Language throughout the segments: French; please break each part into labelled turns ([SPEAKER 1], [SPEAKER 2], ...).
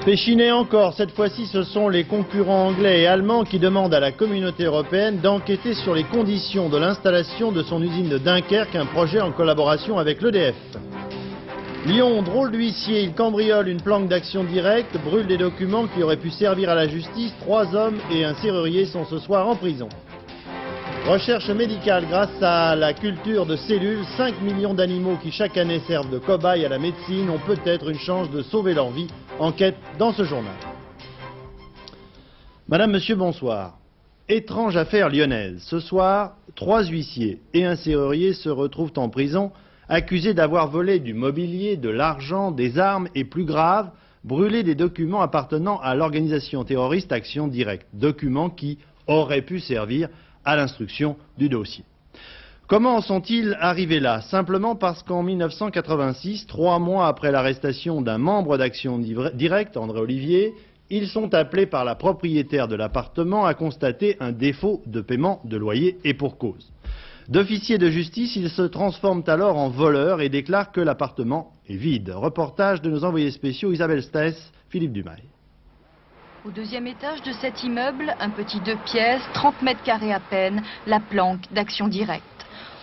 [SPEAKER 1] Péchinet encore, cette fois-ci ce sont les concurrents anglais et allemands qui demandent à la communauté européenne d'enquêter sur les conditions de l'installation de son usine de Dunkerque, un projet en collaboration avec l'EDF. Lyon, drôle d'huissier, il cambriole une planque d'action directe, brûle des documents qui auraient pu servir à la justice. 3 hommes et un serrurier sont ce soir en prison. Recherche médicale, grâce à la culture de cellules, 5 millions d'animaux qui chaque année servent de cobayes à la médecine ont peut-être une chance de sauver leur vie. Enquête dans ce journal. Madame, Monsieur, bonsoir. Étrange affaire lyonnaise. Ce soir, 3 huissiers et un serrurier se retrouvent en prison, accusés d'avoir volé du mobilier, de l'argent, des armes et, plus grave, brûlé des documents appartenant à l'organisation terroriste Action Directe. Documents qui auraient pu servir à l'instruction du dossier. Comment en sont-ils arrivés là? Simplement parce qu'en 1986, 3 mois après l'arrestation d'un membre d'Action Directe, André Olivier, ils sont appelés par la propriétaire de l'appartement à constater un défaut de paiement de loyer et pour cause. D'officiers de justice, ils se transforment alors en voleurs et déclarent que l'appartement est vide. Reportage de nos envoyés spéciaux Isabelle Staes, Philippe Dumail.
[SPEAKER 2] Au 2e étage de cet immeuble, un petit 2 pièces, 30 mètres carrés à peine, la planque d'Action Directe.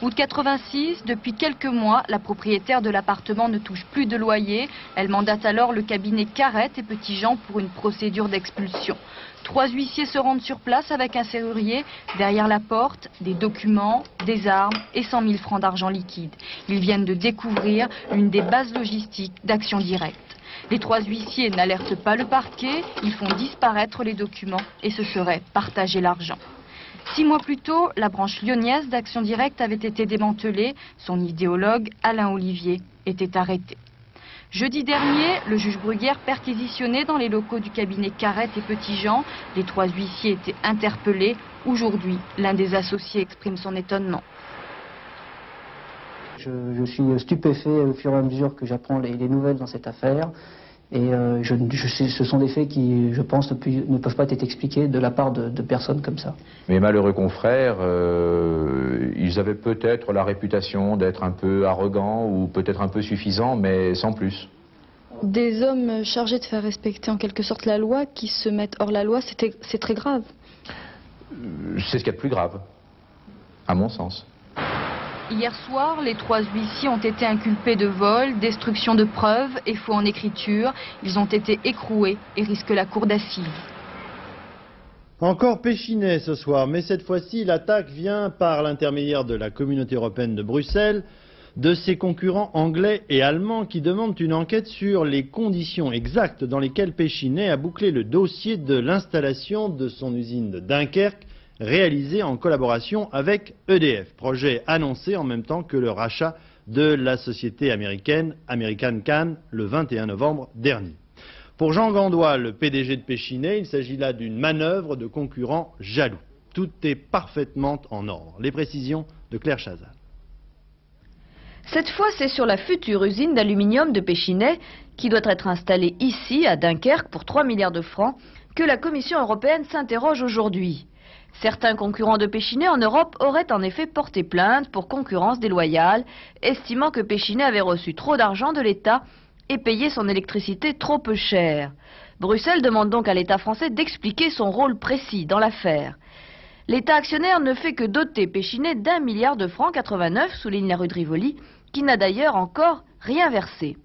[SPEAKER 2] Août 86, depuis quelques mois, la propriétaire de l'appartement ne touche plus de loyer. Elle mandate alors le cabinet Carrette et Petit-Jean pour une procédure d'expulsion. 3 huissiers se rendent sur place avec un serrurier. Derrière la porte, des documents, des armes et 100 000 francs d'argent liquide. Ils viennent de découvrir une des bases logistiques d'Action Directe. Les 3 huissiers n'alertent pas le parquet, ils font disparaître les documents et se seraient partagé l'argent. 6 mois plus tôt, la branche lyonnaise d'Action Directe avait été démantelée. Son idéologue, Alain Olivier, était arrêté. Jeudi dernier, le juge Bruguière perquisitionnait dans les locaux du cabinet Carrette et Petit-Jean. Les 3 huissiers étaient interpellés. Aujourd'hui, l'un des associés exprime son étonnement.
[SPEAKER 3] Je suis stupéfait au fur et à mesure que j'apprends les nouvelles dans cette affaire. Et ce sont des faits qui, je pense, ne peuvent pas être expliqués de la part de personnes comme ça.
[SPEAKER 4] Mes malheureux confrères, ils avaient peut-être la réputation d'être un peu arrogants ou peut-être un peu suffisants, mais sans plus.
[SPEAKER 5] Des hommes chargés de faire respecter en quelque sorte la loi, qui se mettent hors la loi, c'est très grave.
[SPEAKER 4] C'est ce qu'il y a de plus grave, à mon sens.
[SPEAKER 2] Hier soir, les 3 huissiers ont été inculpés de vol, destruction de preuves et faux en écriture. Ils ont été écroués et risquent la cour d'assises.
[SPEAKER 1] Encore Péchinet ce soir, mais cette fois-ci, l'attaque vient par l'intermédiaire de la communauté européenne de Bruxelles, de ses concurrents anglais et allemands qui demandent une enquête sur les conditions exactes dans lesquelles Péchinet a bouclé le dossier de l'installation de son usine de Dunkerque, réalisé en collaboration avec EDF, projet annoncé en même temps que le rachat de la société américaine American Can le 21 novembre dernier. Pour Jean Gandois, le PDG de Péchinet, il s'agit là d'une manœuvre de concurrents jaloux. Tout est parfaitement en ordre. Les précisions de Claire Chazal.
[SPEAKER 6] Cette fois, c'est sur la future usine d'aluminium de Péchinet, qui doit être installée ici, à Dunkerque, pour 3 milliards de francs, que la Commission européenne s'interroge aujourd'hui. Certains concurrents de Péchinet en Europe auraient en effet porté plainte pour concurrence déloyale, estimant que Péchinet avait reçu trop d'argent de l'État et payé son électricité trop peu cher. Bruxelles demande donc à l'État français d'expliquer son rôle précis dans l'affaire. L'État actionnaire ne fait que doter Péchinet d'1 milliard de francs 89, souligne la rue de Rivoli, qui n'a d'ailleurs encore rien versé.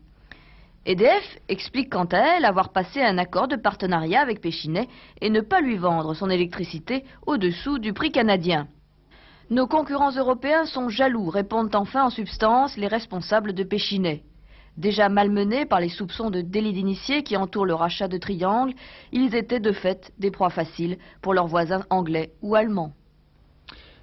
[SPEAKER 6] EDF explique quant à elle avoir passé un accord de partenariat avec Péchinet et ne pas lui vendre son électricité au-dessous du prix canadien. Nos concurrents européens sont jaloux, répondent enfin en substance les responsables de Péchinet. Déjà malmenés par les soupçons de délit d'initié qui entourent le rachat de Triangle, ils étaient de fait des proies faciles pour leurs voisins anglais ou allemands.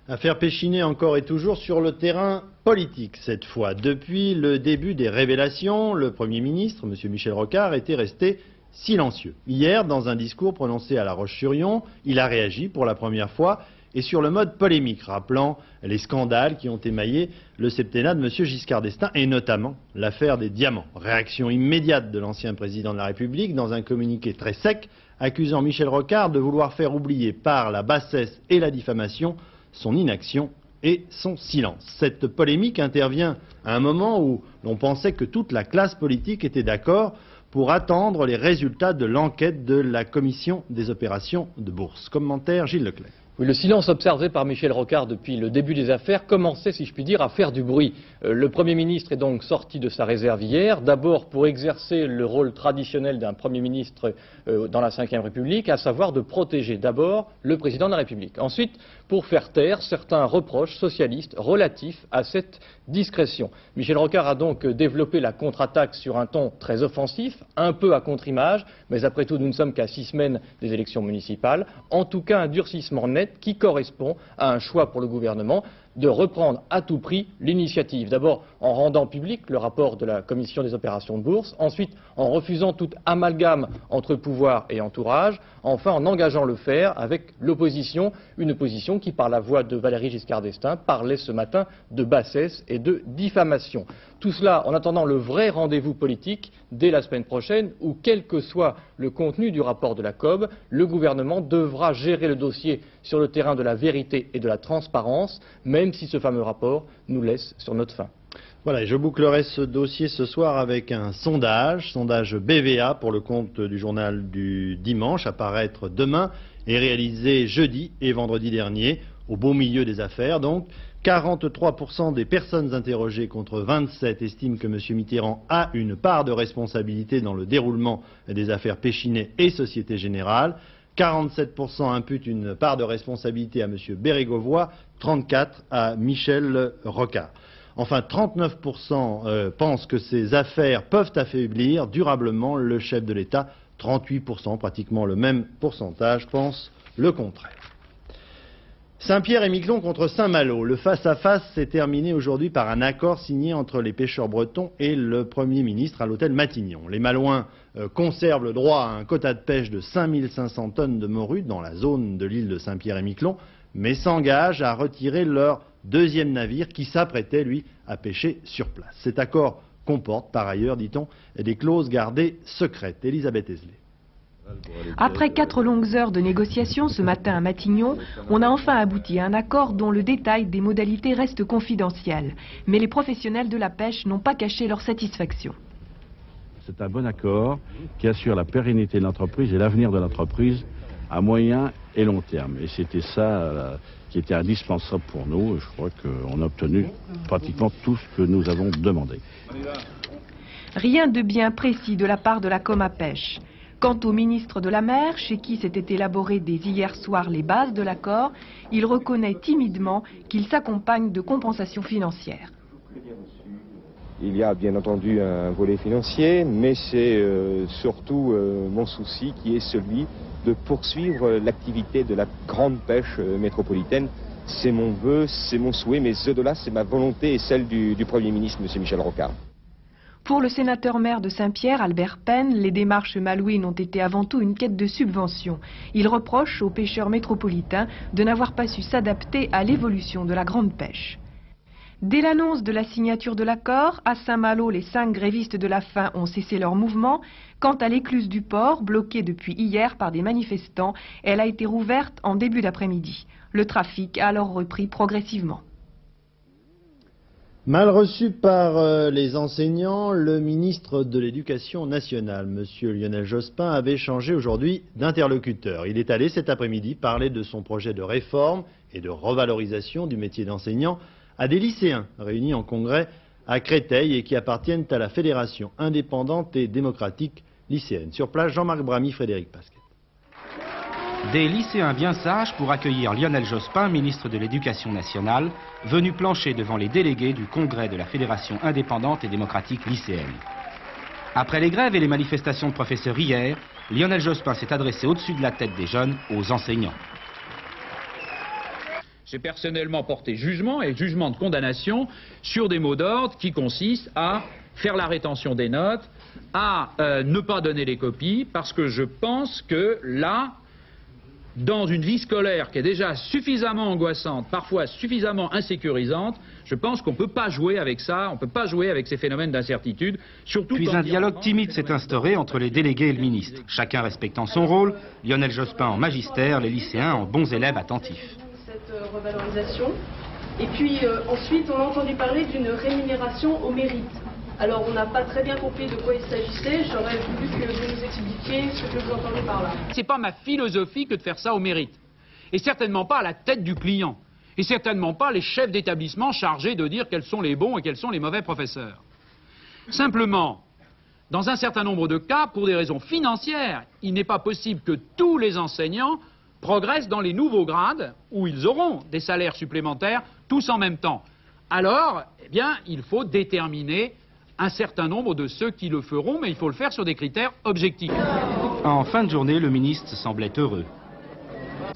[SPEAKER 1] Affaire Péchinet encore et toujours sur le terrain politique cette fois. Depuis le début des révélations, le Premier ministre, M. Michel Rocard, était resté silencieux. Hier, dans un discours prononcé à La Roche-sur-Yon, il a réagi pour la première fois et sur le mode polémique, rappelant les scandales qui ont émaillé le septennat de M. Giscard d'Estaing et notamment l'affaire des diamants. Réaction immédiate de l'ancien président de la République dans un communiqué très sec, accusant Michel Rocard de vouloir faire oublier par la bassesse et la diffamation son inaction et son silence. Cette polémique intervient à un moment où l'on pensait que toute la classe politique était d'accord pour attendre les résultats de l'enquête de la commission des opérations de bourse. Commentaire Gilles Leclerc.
[SPEAKER 7] Oui, le silence observé par Michel Rocard depuis le début des affaires commençait, si je puis dire, à faire du bruit. Le Premier ministre est donc sorti de sa réserve hier, d'abord pour exercer le rôle traditionnel d'un Premier ministre dans la Ve République, à savoir de protéger d'abord le Président de la République. Ensuite, pour faire taire certains reproches socialistes relatifs à cette discrétion. Michel Rocard a donc développé la contre-attaque sur un ton très offensif, un peu à contre-image, mais après tout, nous ne sommes qu'à 6 semaines des élections municipales. En tout cas, un durcissement net qui correspond à un choix pour le gouvernement de reprendre à tout prix l'initiative. D'abord en rendant public le rapport de la commission des opérations de bourse, ensuite en refusant tout amalgame entre pouvoir et entourage, enfin en engageant le faire avec l'opposition, une opposition qui par la voix de Valéry Giscard d'Estaing parlait ce matin de bassesse et de diffamation. Tout cela en attendant le vrai rendez-vous politique dès la semaine prochaine où, quel que soit le contenu du rapport de la COB, le gouvernement devra gérer le dossier sur le terrain de la vérité et de la transparence, même si ce fameux rapport nous laisse sur notre faim.
[SPEAKER 1] Voilà, et je bouclerai ce dossier ce soir avec un sondage BVA pour le compte du journal du dimanche, à paraître demain et réalisé jeudi et vendredi dernier, au beau milieu des affaires. Donc, 43% des personnes interrogées contre 27 estiment que M. Mitterrand a une part de responsabilité dans le déroulement des affaires Péchinet et Société Générale. 47% imputent une part de responsabilité à M. Bérégovoy, 34% à Michel Rocard. Enfin, 39% pensent que ces affaires peuvent affaiblir durablement le chef de l'État. 38%, pratiquement le même pourcentage, pensent le contraire. Saint-Pierre-et-Miquelon contre Saint-Malo. Le face-à-face s'est terminé aujourd'hui par un accord signé entre les pêcheurs bretons et le Premier ministre à l'hôtel Matignon. Les Malouins conservent le droit à un quota de pêche de 5500 tonnes de morue dans la zone de l'île de Saint-Pierre-et-Miquelon, mais s'engagent à retirer leur deuxième navire qui s'apprêtait, lui, à pêcher sur place. Cet accord comporte, par ailleurs, dit-on, des clauses gardées secrètes. Elisabeth Esley.
[SPEAKER 8] Après 4 longues heures de négociations ce matin à Matignon, on a enfin abouti à un accord dont le détail des modalités reste confidentiel. Mais les professionnels de la pêche n'ont pas caché leur satisfaction.
[SPEAKER 9] C'est un bon accord qui assure la pérennité de l'entreprise et l'avenir de l'entreprise à moyen et long terme. Et c'était ça qui était indispensable pour nous. Je crois qu'on a obtenu pratiquement tout ce que nous avons demandé.
[SPEAKER 8] Rien de bien précis de la part de la Comapêche. Quant au ministre de la Mer, chez qui s'étaient élaborées dès hier soir les bases de l'accord, il reconnaît timidement qu'il s'accompagne de compensations financières.
[SPEAKER 10] Il y a bien entendu un volet financier, mais c'est surtout mon souci qui est celui de poursuivre l'activité de la grande pêche métropolitaine. C'est mon vœu, c'est mon souhait, mais au-delà, c'est ma volonté et celle du Premier ministre, M. Michel Rocard.
[SPEAKER 8] Pour le sénateur-maire de Saint-Pierre, Albert Penn, les démarches malouines ont été avant tout une quête de subvention. Il reproche aux pêcheurs métropolitains de n'avoir pas su s'adapter à l'évolution de la grande pêche. Dès l'annonce de la signature de l'accord, à Saint-Malo, les 5 grévistes de la faim ont cessé leur mouvement. Quant à l'écluse du port, bloquée depuis hier par des manifestants, elle a été rouverte en début d'après-midi. Le trafic a alors repris progressivement.
[SPEAKER 1] Mal reçu par les enseignants, le ministre de l'Éducation nationale, M. Lionel Jospin, avait changé aujourd'hui d'interlocuteur. Il est allé cet après-midi parler de son projet de réforme et de revalorisation du métier d'enseignant à des lycéens réunis en congrès à Créteil et qui appartiennent à la Fédération indépendante et démocratique lycéenne. Sur place, Jean-Marc Bramy, Frédéric Pasquet.
[SPEAKER 11] Des lycéens bien sages pour accueillir Lionel Jospin, ministre de l'Éducation nationale, venu plancher devant les délégués du congrès de la Fédération indépendante et démocratique lycéenne. Après les grèves et les manifestations de professeurs hier, Lionel Jospin s'est adressé au-dessus de la tête des jeunes aux enseignants.
[SPEAKER 12] J'ai personnellement porté jugement et jugement de condamnation sur des mots d'ordre qui consistent à faire la rétention des notes, à ne pas donner les copies, parce que je pense que là, dans une vie scolaire qui est déjà suffisamment angoissante, parfois suffisamment insécurisante, je pense qu'on ne peut pas jouer avec ça, on ne peut pas jouer avec ces phénomènes d'incertitude.
[SPEAKER 11] Puis un dialogue timide s'est instauré entre les délégués et le ministre, chacun respectant son rôle, Lionel Jospin en magistère, les lycéens en bons élèves attentifs.
[SPEAKER 13] Cette revalorisation, et puis ensuite on a entendu parler d'une rémunération au mérite. Alors on n'a pas très bien compris de quoi il s'agissait, j'aurais voulu que vous nous expliquiez ce que vous entendez par là.
[SPEAKER 12] C'est pas ma philosophie que de faire ça au mérite. Et certainement pas à la tête du client. Et certainement pas les chefs d'établissement chargés de dire quels sont les bons et quels sont les mauvais professeurs. Simplement, dans un certain nombre de cas, pour des raisons financières, il n'est pas possible que tous les enseignants progressent dans les nouveaux grades où ils auront des salaires supplémentaires tous en même temps. Alors, eh bien, il faut déterminer un certain nombre de ceux qui le feront, mais il faut le faire sur des critères objectifs.
[SPEAKER 11] En fin de journée, le ministre semblait heureux.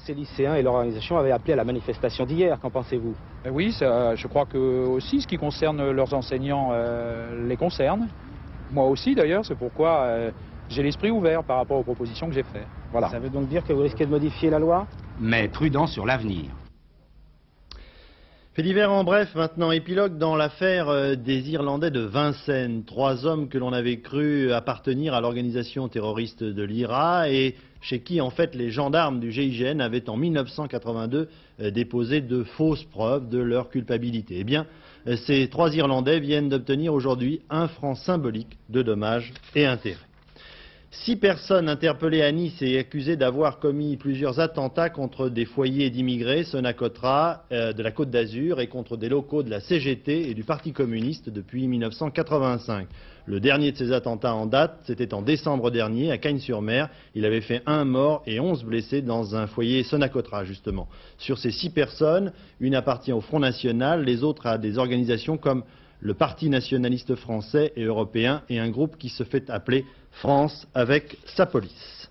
[SPEAKER 14] Ces lycéens et leur organisation avaient appelé à la manifestation d'hier, qu'en pensez-vous?
[SPEAKER 12] Oui, je crois que aussi ce qui concerne leurs enseignants les concerne. Moi aussi d'ailleurs, c'est pourquoi j'ai l'esprit ouvert par rapport aux propositions que j'ai faites. Voilà.
[SPEAKER 14] Ça veut donc dire que vous risquez de modifier la loi?
[SPEAKER 11] Mais prudent sur l'avenir.
[SPEAKER 1] Fait divers en bref, maintenant épilogue dans l'affaire des Irlandais de Vincennes. 3 hommes que l'on avait cru appartenir à l'organisation terroriste de l'IRA et chez qui en fait les gendarmes du GIGN avaient en 1982 déposé de fausses preuves de leur culpabilité. Eh bien, ces 3 Irlandais viennent d'obtenir aujourd'hui 1 franc symbolique de dommages et intérêts. 6 personnes interpellées à Nice et accusées d'avoir commis plusieurs attentats contre des foyers d'immigrés Sonacotra de la Côte d'Azur et contre des locaux de la CGT et du Parti communiste depuis 1985. Le dernier de ces attentats en date, c'était en décembre dernier à Cagnes-sur-Mer. Il avait fait 1 mort et 11 blessés dans un foyer Sonacotra justement. Sur ces 6 personnes, une appartient au Front National, les autres à des organisations comme le Parti nationaliste français et européen et un groupe qui se fait appeler France avec sa police.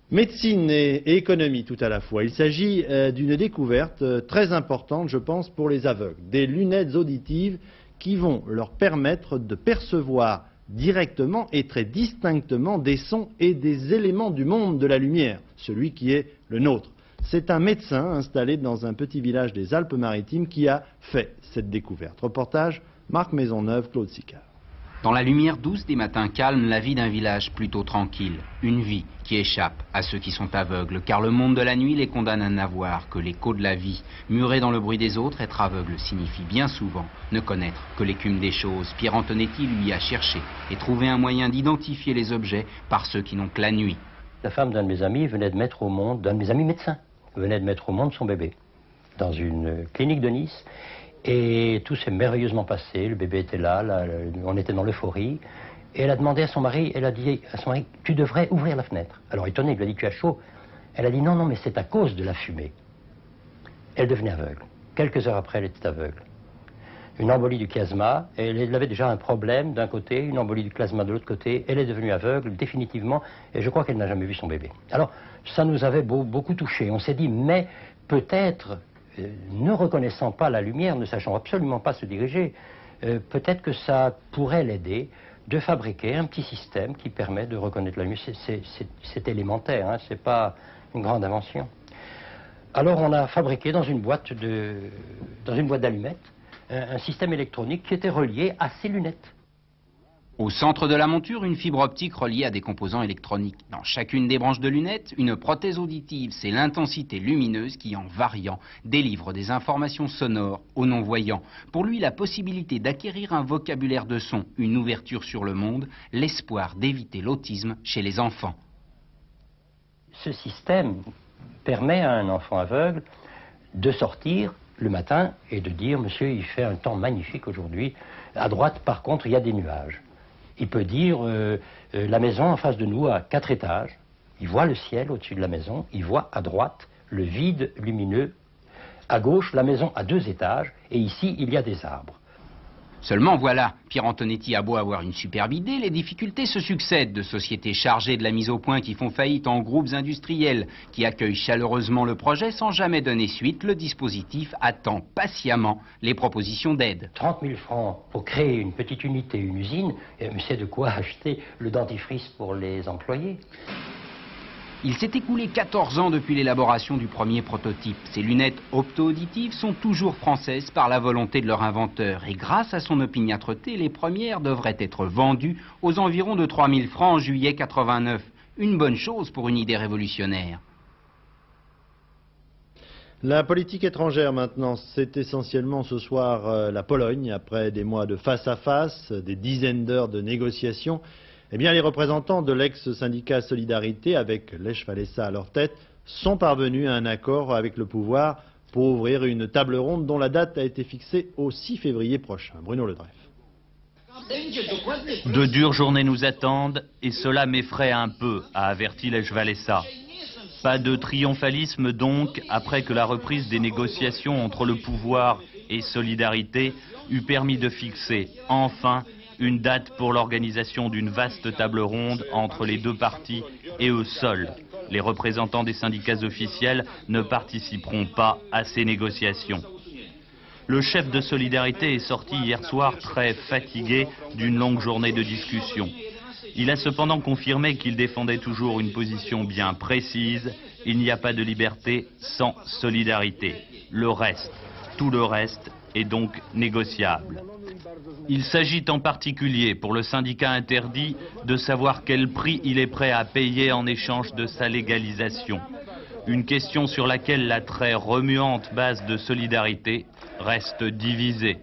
[SPEAKER 1] Médecine et économie tout à la fois. Il s'agit d'une découverte très importante, je pense, pour les aveugles. Des lunettes auditives qui vont leur permettre de percevoir directement et très distinctement des sons et des éléments du monde de la lumière, celui qui est le nôtre. C'est un médecin installé dans un petit village des Alpes-Maritimes qui a fait cette découverte. Reportage Marc Maisonneuve, Claude Sicard.
[SPEAKER 15] Dans la lumière douce des matins calmes, la vie d'un village plutôt tranquille. Une vie qui échappe à ceux qui sont aveugles, car le monde de la nuit les condamne à n'avoir que l'écho de la vie. Muré dans le bruit des autres, être aveugle signifie bien souvent ne connaître que l'écume des choses. Pierre Antonetti lui a cherché et trouvé un moyen d'identifier les objets par ceux qui n'ont que la nuit.
[SPEAKER 16] La femme d'un de mes amis venait de mettre au monde, d'un de mes amis médecins, venait de mettre au monde son bébé dans une clinique de Nice. Et tout s'est merveilleusement passé, le bébé était là, on était dans l'euphorie. Et elle a demandé à son mari, elle a dit à son mari, tu devrais ouvrir la fenêtre. Alors étonné, il lui a dit, tu as chaud. Elle a dit, non, non, mais c'est à cause de la fumée. Elle devenait aveugle. Quelques heures après, elle était aveugle. Une embolie du chiasma, elle avait déjà un problème d'un côté, une embolie du chiasma de l'autre côté, elle est devenue aveugle définitivement, et je crois qu'elle n'a jamais vu son bébé. Alors, ça nous avait beaucoup touchés. On s'est dit, mais peut-être, ne reconnaissant pas la lumière, ne sachant absolument pas se diriger, peut-être que ça pourrait l'aider de fabriquer un petit système qui permet de reconnaître la lumière. C'est élémentaire, hein, c'est pas une grande invention. Alors on a fabriqué dans une boîte d'allumettes un système électronique qui était relié à ces lunettes.
[SPEAKER 15] Au centre de la monture, une fibre optique reliée à des composants électroniques. Dans chacune des branches de lunettes, une prothèse auditive. C'est l'intensité lumineuse qui, en variant, délivre des informations sonores aux non-voyants. Pour lui, la possibilité d'acquérir un vocabulaire de son, une ouverture sur le monde, l'espoir d'éviter l'autisme chez les enfants.
[SPEAKER 16] Ce système permet à un enfant aveugle de sortir le matin et de dire « Monsieur, il fait un temps magnifique aujourd'hui. À droite, par contre, il y a des nuages. » Il peut dire la maison en face de nous a 4 étages. Il voit le ciel au-dessus de la maison. Il voit à droite le vide lumineux. À gauche, la maison a 2 étages. Et ici, il y a des arbres.
[SPEAKER 15] Seulement voilà, Pierre Antonetti a beau avoir une superbe idée, les difficultés se succèdent de sociétés chargées de la mise au point qui font faillite en groupes industriels, qui accueillent chaleureusement le projet sans jamais donner suite. Le dispositif attend patiemment les propositions d'aide.
[SPEAKER 16] 30 000 francs pour créer une petite unité, une usine, c'est de quoi acheter le dentifrice pour les employés.
[SPEAKER 15] Il s'est écoulé 14 ans depuis l'élaboration du premier prototype. Ces lunettes opto-auditives sont toujours françaises par la volonté de leur inventeur. Et grâce à son opiniâtreté, les premières devraient être vendues aux environs de 3 000 francs en juillet 89. Une bonne chose pour une idée révolutionnaire.
[SPEAKER 1] La politique étrangère maintenant, c'est essentiellement ce soir la Pologne. Après des mois de face-à-face, des dizaines d'heures de négociations, eh bien, les représentants de l'ex-syndicat Solidarité, avec Lech Walesa à leur tête, sont parvenus à un accord avec le pouvoir pour ouvrir une table ronde dont la date a été fixée au 6 février prochain. Bruno Ledreff.
[SPEAKER 17] De dures journées nous attendent et cela m'effraie un peu, a averti Lech Walesa. Pas de triomphalisme donc, après que la reprise des négociations entre le pouvoir et Solidarité eut permis de fixer, enfin, une date pour l'organisation d'une vaste table ronde entre les deux partis et eux seuls. Les représentants des syndicats officiels ne participeront pas à ces négociations. Le chef de Solidarité est sorti hier soir très fatigué d'une longue journée de discussion. Il a cependant confirmé qu'il défendait toujours une position bien précise. Il n'y a pas de liberté sans solidarité. Le reste, tout le reste, est donc négociable. Il s'agit en particulier, pour le syndicat interdit, de savoir quel prix il est prêt à payer en échange de sa légalisation. Une question sur laquelle la très remuante base de Solidarité reste divisée.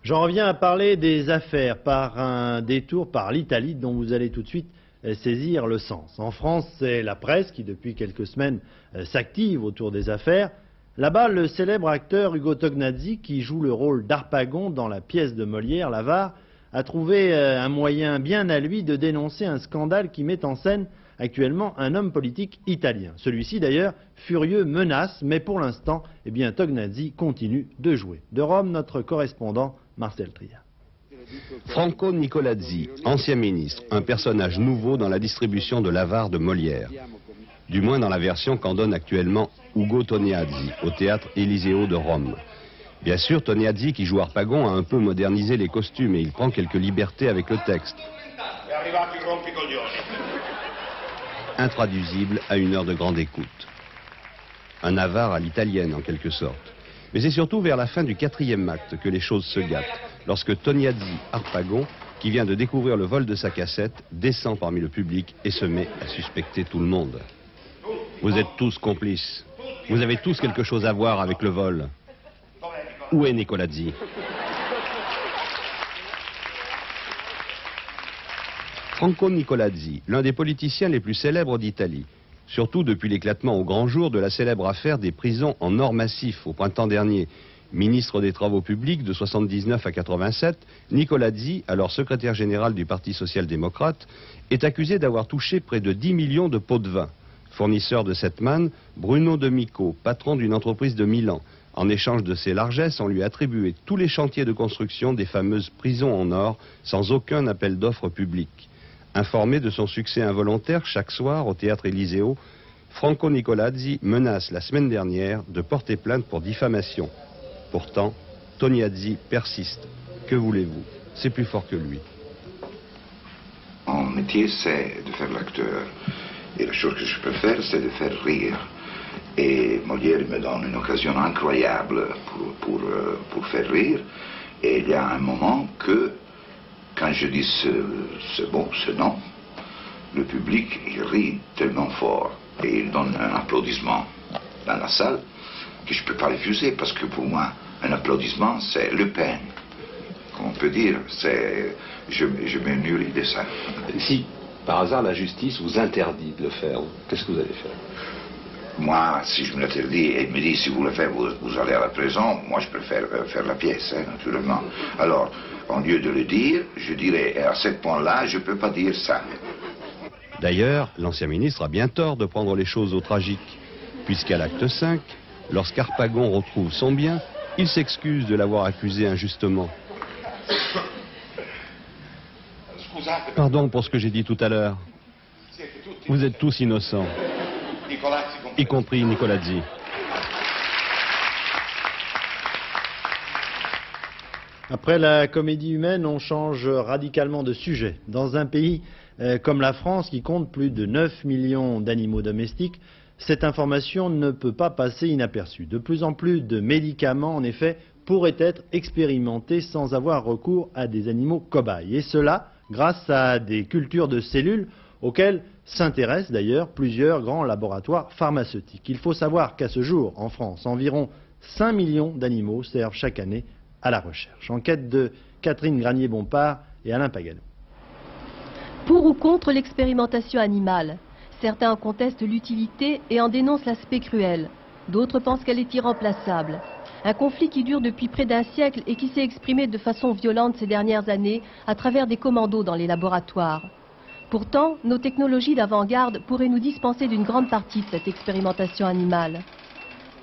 [SPEAKER 1] J'en reviens à parler des affaires par un détour par l'Italie dont vous allez tout de suite saisir le sens. En France, c'est la presse qui depuis quelques semaines s'active autour des affaires. Là-bas, le célèbre acteur Ugo Tognazzi, qui joue le rôle d'Harpagon dans la pièce de Molière, l'Avare, a trouvé un moyen bien à lui de dénoncer un scandale qui met en scène actuellement un homme politique italien. Celui-ci d'ailleurs, furieux, menace, mais pour l'instant, eh bien, Tognazzi continue de jouer. De Rome, notre correspondant Marcel Tria.
[SPEAKER 18] Franco Nicolazzi, ancien ministre, un personnage nouveau dans la distribution de l'Avare de Molière. Du moins dans la version qu'en donne actuellement Ugo Tognazzi au théâtre Eliseo de Rome. Bien sûr, Tognazzi, qui joue Harpagon, a un peu modernisé les costumes et il prend quelques libertés avec le texte. Intraduisible à une heure de grande écoute. Un avare à l'italienne en quelque sorte. Mais c'est surtout vers la fin du 4e acte que les choses se gâtent, lorsque Tognazzi, Harpagon, qui vient de découvrir le vol de sa cassette, descend parmi le public et se met à suspecter tout le monde. Vous êtes tous complices. Vous avez tous quelque chose à voir avec le vol. Où est Nicolazzi? Franco Nicolazzi, l'un des politiciens les plus célèbres d'Italie, surtout depuis l'éclatement au grand jour de la célèbre affaire des prisons en or massif au printemps dernier. Ministre des Travaux publics de 79 à 87, Nicolazzi, alors secrétaire général du Parti social-démocrate, est accusé d'avoir touché près de 10 millions de pots de vin. Fournisseur de cette manne, Bruno D'Amico, patron d'une entreprise de Milan. En échange de ses largesses, on lui a attribué tous les chantiers de construction des fameuses prisons en or, sans aucun appel d'offres public. Informé de son succès involontaire chaque soir au théâtre Eliseo, Franco Nicolazzi menace la semaine dernière de porter plainte pour diffamation. Pourtant, Tognazzi persiste. Que voulez-vous? C'est plus fort que lui.
[SPEAKER 19] Mon métier, c'est de faire l'acteur. Et la chose que je peux faire, c'est de faire rire. Et Molière me donne une occasion incroyable pour faire rire. Et il y a un moment que, quand je dis ce nom, le public il rit tellement fort et il donne un applaudissement dans la salle que je ne peux pas refuser parce que pour moi, un applaudissement, c'est le pain. Comme on peut dire, je me nourris de ça.
[SPEAKER 20] Si, par hasard, la justice vous interdit de le faire, qu'est-ce que vous allez faire?
[SPEAKER 19] Moi, si je me l'interdis et me dit si vous le faites, vous allez à la prison, moi je préfère faire la pièce, naturellement. Alors, au lieu de le dire, je dirais, à ce point-là, je ne peux pas dire ça.
[SPEAKER 18] D'ailleurs, l'ancien ministre a bien tort de prendre les choses au tragique, puisqu'à l'acte 5, lorsqu'Harpagon retrouve son bien, il s'excuse de l'avoir accusé injustement. Pardon pour ce que j'ai dit tout à l'heure. Vous êtes tous innocents, y compris Nicolazzi.
[SPEAKER 1] Après la comédie humaine, on change radicalement de sujet. Dans un pays comme la France, qui compte plus de 9 millions d'animaux domestiques, cette information ne peut pas passer inaperçue. De plus en plus de médicaments, en effet, pourraient être expérimentés sans avoir recours à des animaux cobayes. Et cela, grâce à des cultures de cellules auxquels s'intéressent d'ailleurs plusieurs grands laboratoires pharmaceutiques. Il faut savoir qu'à ce jour, en France, environ 5 millions d'animaux servent chaque année à la recherche. Enquête de Catherine Granier-Bompard et Alain Pagano.
[SPEAKER 21] Pour ou contre l'expérimentation animale? Certains en contestent l'utilité et en dénoncent l'aspect cruel. D'autres pensent qu'elle est irremplaçable. Un conflit qui dure depuis près d'un siècle et qui s'est exprimé de façon violente ces dernières années à travers des commandos dans les laboratoires. Pourtant, nos technologies d'avant-garde pourraient nous dispenser d'une grande partie de cette expérimentation animale.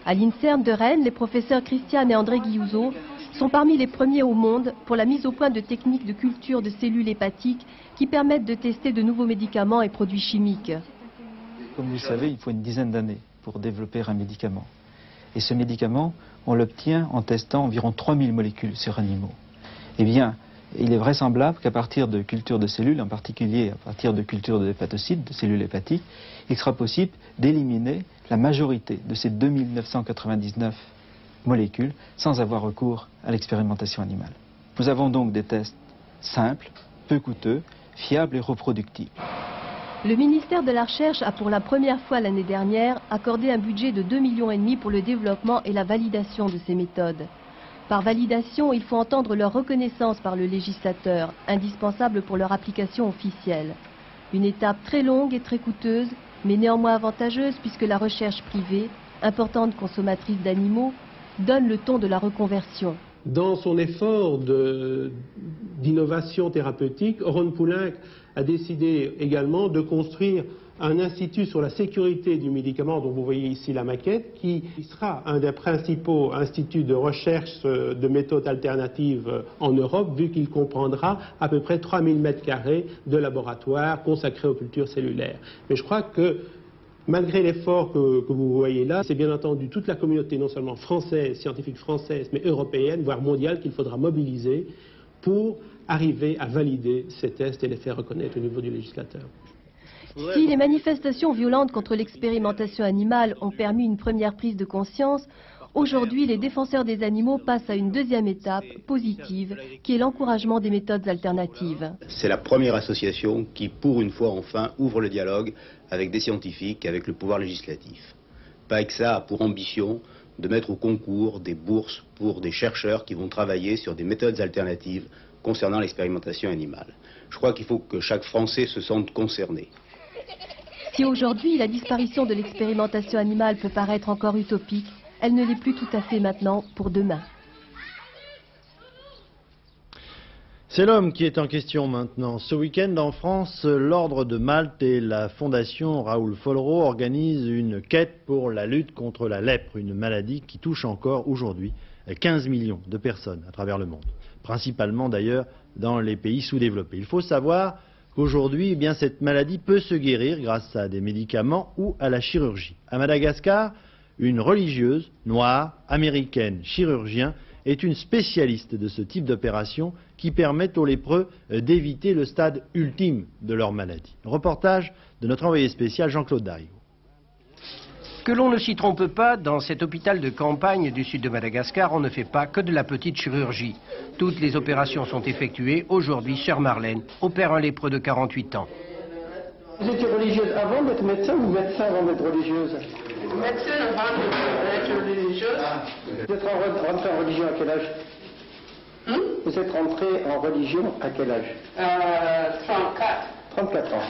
[SPEAKER 21] À l'INSERM de Rennes, les professeurs Christiane et André Guillouzot sont parmi les premiers au monde pour la mise au point de techniques de culture de cellules hépatiques qui permettent de tester de nouveaux médicaments et produits chimiques.
[SPEAKER 22] Comme vous le savez, il faut une dizaine d'années pour développer un médicament. Et ce médicament, on l'obtient en testant environ 3000 molécules sur animaux. Eh bien, il est vraisemblable qu'à partir de cultures de cellules, en particulier à partir de cultures de hépatocytes, de cellules hépatiques, il sera possible d'éliminer la majorité de ces 2999 molécules sans avoir recours à l'expérimentation animale. Nous avons donc des tests simples, peu coûteux, fiables et reproductibles.
[SPEAKER 21] Le ministère de la Recherche a pour la première fois l'année dernière accordé un budget de 2,5 millions pour le développement et la validation de ces méthodes. Par validation, il faut entendre leur reconnaissance par le législateur, indispensable pour leur application officielle. Une étape très longue et très coûteuse, mais néanmoins avantageuse puisque la recherche privée, importante consommatrice d'animaux, donne le ton de la reconversion.
[SPEAKER 23] Dans son effort d'innovation thérapeutique, Ron Poulenc a décidé également de construire un institut sur la sécurité du médicament, dont vous voyez ici la maquette, qui sera un des principaux instituts de recherche de méthodes alternatives en Europe, vu qu'il comprendra à peu près 3000 m² de laboratoire consacrés aux cultures cellulaires. Mais je crois que malgré l'effort que vous voyez là, c'est bien entendu toute la communauté, non seulement française, scientifique française, mais européenne, voire mondiale, qu'il faudra mobiliser pour arriver à valider ces tests et les faire reconnaître au niveau du législateur.
[SPEAKER 21] Si les manifestations violentes contre l'expérimentation animale ont permis une première prise de conscience, aujourd'hui les défenseurs des animaux passent à une deuxième étape positive, qui est l'encouragement des méthodes alternatives.
[SPEAKER 24] C'est la première association qui, pour une fois enfin, ouvre le dialogue avec des scientifiques, avec le pouvoir législatif. PAEXA a pour ambition de mettre au concours des bourses pour des chercheurs qui vont travailler sur des méthodes alternatives concernant l'expérimentation animale. Je crois qu'il faut que chaque Français se sente concerné.
[SPEAKER 21] Si aujourd'hui la disparition de l'expérimentation animale peut paraître encore utopique, elle ne l'est plus tout à fait maintenant pour demain.
[SPEAKER 1] C'est l'homme qui est en question maintenant. Ce week-end en France, l'Ordre de Malte et la Fondation Raoul Follereau organisent une quête pour la lutte contre la lèpre, une maladie qui touche encore aujourd'hui 15 millions de personnes à travers le monde, principalement d'ailleurs dans les pays sous-développés. Il faut savoir qu'aujourd'hui, cette maladie peut se guérir grâce à des médicaments ou à la chirurgie. À Madagascar, une religieuse noire, américaine, chirurgien, est une spécialiste de ce type d'opération qui permettent aux lépreux d'éviter le stade ultime de leur maladie. Reportage de notre envoyé spécial Jean-Claude Darigo.
[SPEAKER 25] Que l'on ne s'y trompe pas, dans cet hôpital de campagne du sud de Madagascar, on ne fait pas que de la petite chirurgie. Toutes les opérations sont effectuées. Aujourd'hui, Sœur Marlène opère un lépreux de 48 ans.
[SPEAKER 26] Vous étiez religieuse avant d'être médecin ou médecin avant d'être religieuse?
[SPEAKER 27] Médecin avant d'être religieuse.
[SPEAKER 26] Vous êtes rentrée en religion à quel âge? Vous êtes rentrée en religion à quel âge?
[SPEAKER 27] 34.
[SPEAKER 26] 34 ans.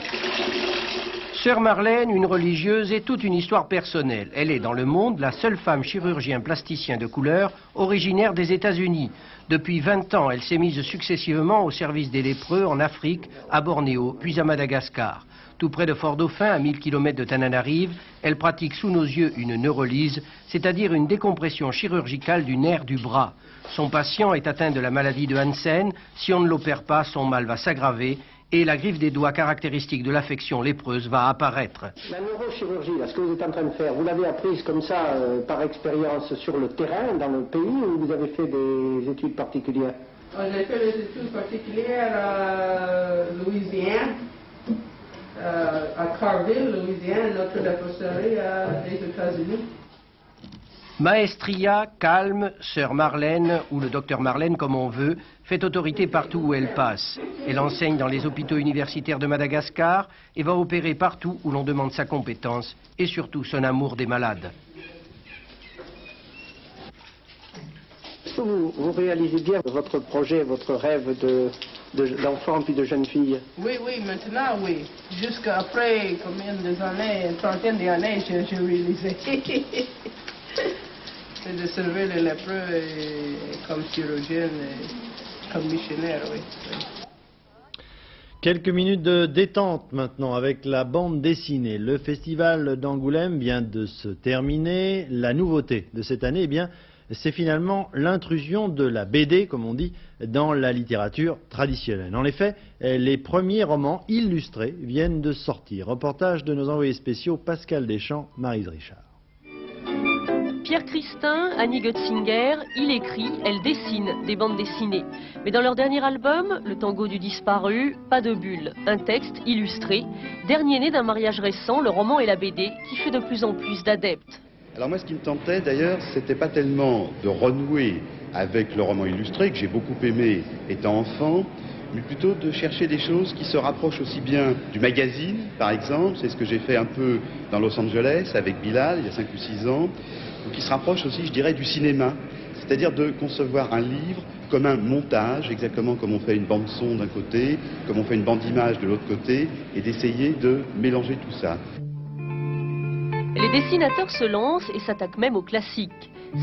[SPEAKER 25] Sœur Marlène, une religieuse, est toute une histoire personnelle. Elle est dans le monde la seule femme chirurgien plasticien de couleur originaire des États-Unis. Depuis 20 ans, elle s'est mise successivement au service des lépreux en Afrique, à Bornéo, puis à Madagascar. Tout près de Fort-Dauphin, à 1000 km de Tananarive, elle pratique sous nos yeux une neurolyse, c'est-à-dire une décompression chirurgicale du nerf du bras. Son patient est atteint de la maladie de Hansen. Si on ne l'opère pas, son mal va s'aggraver et la griffe des doigts caractéristique de l'affection lépreuse va apparaître.
[SPEAKER 26] La neurochirurgie, là, ce que vous êtes en train de faire, vous l'avez apprise comme ça par expérience sur le terrain, dans le pays, ou vous avez fait des études particulières?
[SPEAKER 27] J'ai fait des études particulières à Louisiane, à Carville, Louisiane, Notre-Dame-des États-Unis.
[SPEAKER 25] Maestria, calme, sœur Marlène, ou le docteur Marlène comme on veut, fait autorité partout où elle passe. Elle enseigne dans les hôpitaux universitaires de Madagascar et va opérer partout où l'on demande sa compétence et surtout son amour des malades.
[SPEAKER 26] Est-ce que vous réalisez bien votre projet, votre rêve d'enfant puis de jeune fille?
[SPEAKER 27] Oui, maintenant, oui. Jusqu'après combien d'années, une trentaine d'années, j'ai réalisé. C'est de servir les lépreux comme chirurgien, comme missionnaire, oui.
[SPEAKER 1] Quelques minutes de détente maintenant avec la bande dessinée. Le festival d'Angoulême vient de se terminer. La nouveauté de cette année, eh bien, c'est finalement l'intrusion de la BD, comme on dit, dans la littérature traditionnelle. En effet, les premiers romans illustrés viennent de sortir. Reportage de nos envoyés spéciaux Pascal Deschamps, Maryse Richard.
[SPEAKER 21] Pierre Christin, Annie Götzinger, il écrit, elle dessine des bandes dessinées. Mais dans leur dernier album, Le tango du disparu, pas de bulle, un texte illustré, dernier né d'un mariage récent, le roman et la BD, qui fait de plus en plus d'adeptes.
[SPEAKER 2] Alors moi, ce qui me tentait d'ailleurs, c'était pas tellement de renouer avec le roman illustré, que j'ai beaucoup aimé étant enfant, mais plutôt de chercher des choses qui se rapprochent aussi bien du magazine, par exemple, c'est ce que j'ai fait un peu dans Los Angeles avec Bilal, il y a 5 ou 6 ans, ou qui se rapprochent aussi, je dirais, du cinéma, c'est-à-dire de concevoir un livre comme un montage, exactement comme on fait une bande-son d'un côté, comme on fait une bande-image de l'autre côté, et d'essayer de mélanger tout ça.
[SPEAKER 21] Les dessinateurs se lancent et s'attaquent même aux classiques.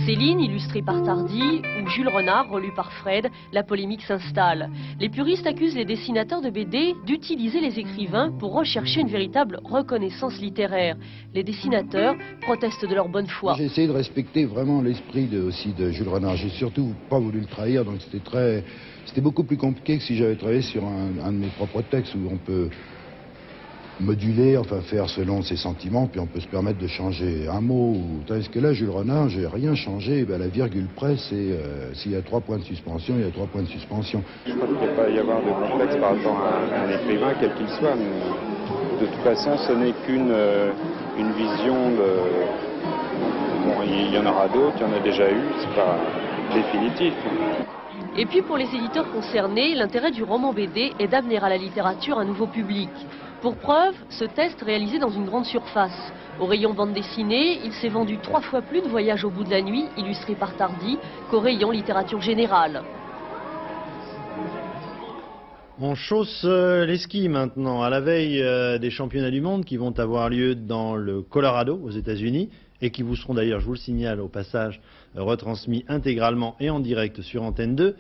[SPEAKER 21] Céline, illustrée par Tardy, ou Jules Renard, relu par Fred, la polémique s'installe. Les puristes accusent les dessinateurs de BD d'utiliser les écrivains pour rechercher une véritable reconnaissance littéraire. Les dessinateurs protestent de leur bonne foi.
[SPEAKER 3] J'ai essayé de respecter vraiment l'esprit aussi de Jules Renard. J'ai surtout pas voulu le trahir, donc c'était beaucoup plus compliqué que si j'avais travaillé sur un de mes propres textes où on peut moduler, enfin faire selon ses sentiments, puis on peut se permettre de changer un mot. Tandis que là, Jules Renard, j'ai rien changé, ben, la virgule près, c'est s'il y a 3 points de suspension, il y a 3 points de suspension.
[SPEAKER 10] Je crois qu'il ne peut pas y avoir de complexe par rapport à un écrivain, quel qu'il soit, mais de toute façon, ce n'est qu'une vision de... Bon, il y en aura d'autres, il y en a déjà eu, c'est pas définitif.
[SPEAKER 21] Et puis pour les éditeurs concernés, l'intérêt du roman BD est d'amener à la littérature un nouveau public. Pour preuve, ce test réalisé dans une grande surface. Au rayon bande dessinée, il s'est vendu 3 fois plus de Voyage au bout de la nuit, illustré par Tardy, qu'au rayon littérature générale.
[SPEAKER 1] On chausse les skis maintenant, à la veille des championnats du monde qui vont avoir lieu dans le Colorado, aux États-Unis, et qui vous seront d'ailleurs, je vous le signale au passage, retransmis intégralement et en direct sur Antenne 2.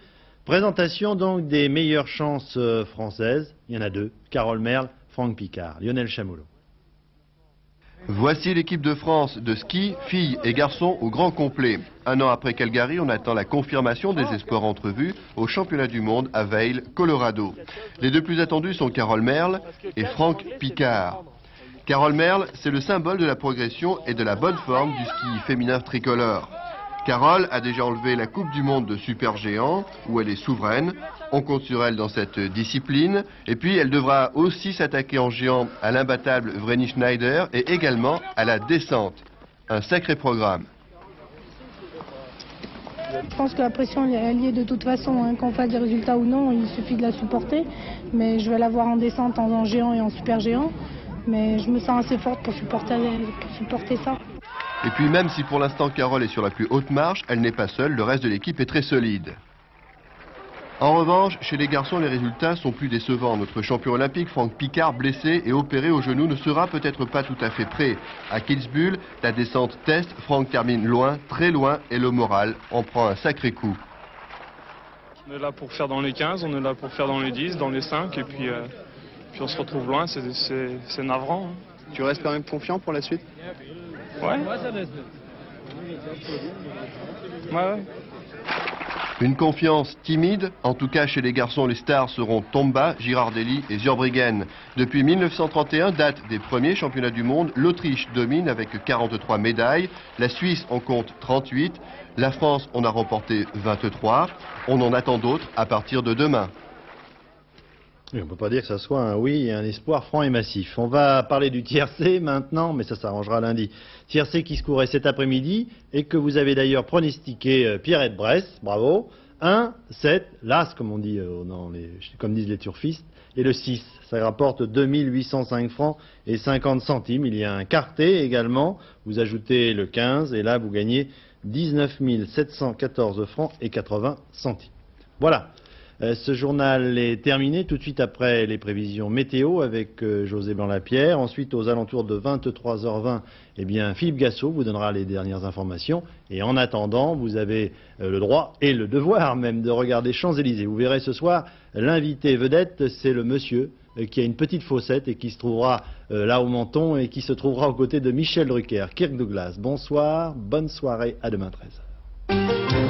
[SPEAKER 1] Présentation donc des meilleures chances françaises, il y en a 2, Carole Merle, Franck Picard, Lionel Chamoulot.
[SPEAKER 4] Voici l'équipe de France de ski, filles et garçons au grand complet. Un an après Calgary, on attend la confirmation des espoirs entrevus au championnat du monde à Vail, Colorado. Les 2 plus attendus sont Carole Merle et Franck Picard. Carole Merle, c'est le symbole de la progression et de la bonne forme du ski féminin tricolore. Carole a déjà enlevé la Coupe du Monde de supergéant, où elle est souveraine. On compte sur elle dans cette discipline. Et puis, elle devra aussi s'attaquer en géant à l'imbattable Vreni Schneider et également à la descente. Un sacré programme.
[SPEAKER 5] Je pense que la pression elle y est de toute façon, hein. Qu'on fasse des résultats ou non, il suffit de la supporter. Mais je vais la voir en descente, en géant et en supergéant. Mais je me sens assez forte pour supporter ça.
[SPEAKER 4] Et puis même si pour l'instant Carole est sur la plus haute marche, elle n'est pas seule, le reste de l'équipe est très solide. En revanche, chez les garçons, les résultats sont plus décevants. Notre champion olympique, Franck Picard, blessé et opéré au genou, ne sera peut-être pas tout à fait prêt. À Kitzbühel, la descente test, Franck termine loin, très loin, et le moral en prend un sacré coup.
[SPEAKER 6] On est là pour faire dans les 15, on est là pour faire dans les 10, dans les 5, et puis on se retrouve loin, c'est navrant. Hein.
[SPEAKER 7] Tu restes quand même confiant pour la suite?
[SPEAKER 6] Ouais. Ouais.
[SPEAKER 4] Une confiance timide, en tout cas chez les garçons, les stars seront Tomba, Girardelli et Zurbriggen. Depuis 1931, date des premiers championnats du monde, l'Autriche domine avec 43 médailles, la Suisse en compte 38, la France en a remporté 23, on en attend d'autres à partir de demain.
[SPEAKER 1] Oui, on ne peut pas dire que ça soit un oui et un espoir franc et massif. On va parler du tiercé maintenant, mais ça s'arrangera lundi. Tiercé qui se courait cet après-midi et que vous avez d'ailleurs pronostiqué Pierrette Bresse, bravo. 1, 7, l'As comme on dit, comme disent les turfistes, et le 6. Ça rapporte 2805 francs et 50 centimes. Il y a un quartet également. Vous ajoutez le 15 et là vous gagnez 19 714 francs et 80 centimes. Voilà. Ce journal est terminé tout de suite après les prévisions météo avec José Blanc-Lapierre. Ensuite, aux alentours de 23h20, eh bien, Philippe Gassot vous donnera les dernières informations. Et en attendant, vous avez le droit et le devoir même de regarder Champs-Élysées. Vous verrez ce soir, l'invité vedette, c'est le monsieur qui a une petite fossette et qui se trouvera là au menton et qui se trouvera aux côtés de Michel Drucker. Kirk Douglas, bonsoir, bonne soirée, à demain 13h.